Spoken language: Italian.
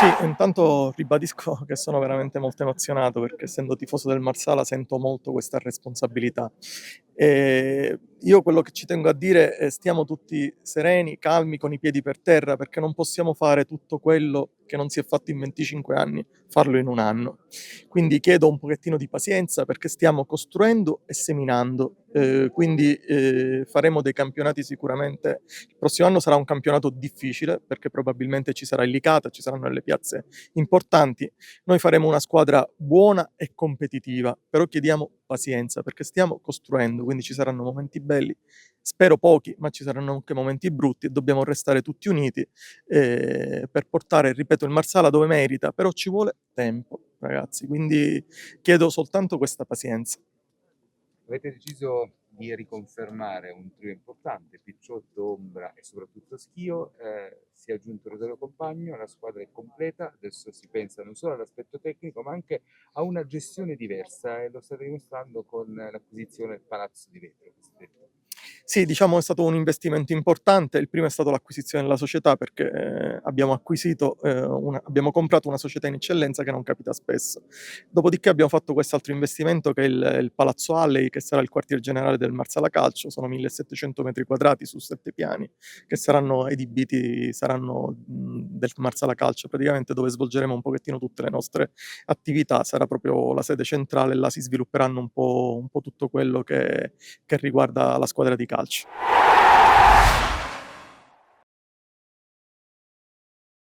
Sì, intanto ribadisco che sono veramente molto emozionato perché essendo tifoso del Marsala sento molto questa responsabilità. Io quello che ci tengo a dire è stiamo tutti sereni, calmi, con i piedi per terra, perché non possiamo fare tutto quello che non si è fatto in 25 anni, farlo in 1 anno. Quindi chiedo un pochettino di pazienza perché stiamo costruendo e seminando, quindi, faremo dei campionati sicuramente. Il prossimo anno sarà un campionato difficile perché probabilmente ci sarà il Licata, ci saranno delle piazze importanti. Noi faremo una squadra buona e competitiva, però chiediamo pazienza perché stiamo costruendo, quindi ci saranno momenti belli, spero pochi, ma ci saranno anche momenti brutti e dobbiamo restare tutti uniti per portare, ripeto, il Marsala dove merita, però ci vuole tempo, ragazzi, quindi chiedo soltanto questa pazienza. Avete deciso di riconfermare un trio importante, Picciotto, Ombra e soprattutto Schio, si è aggiunto Rosario Compagno, la squadra è completa, adesso si pensa non solo all'aspetto tecnico ma anche a una gestione diversa e lo state dimostrando con l'acquisizione del Palazzo di Vetro. Cosiddetto. Sì, diciamo è stato un investimento importante. Il primo è stato l'acquisizione della società perché abbiamo comprato una società in eccellenza che non capita spesso. Dopodiché abbiamo fatto quest'altro investimento che è il Palazzo Alley, che sarà il quartier generale del Marsala Calcio, sono 1700 metri quadrati su 7 piani, che saranno adibiti, saranno del Marsala Calcio praticamente, dove svolgeremo un pochettino tutte le nostre attività, sarà proprio la sede centrale, là si svilupperanno un po' tutto quello che riguarda la squadra di calcio.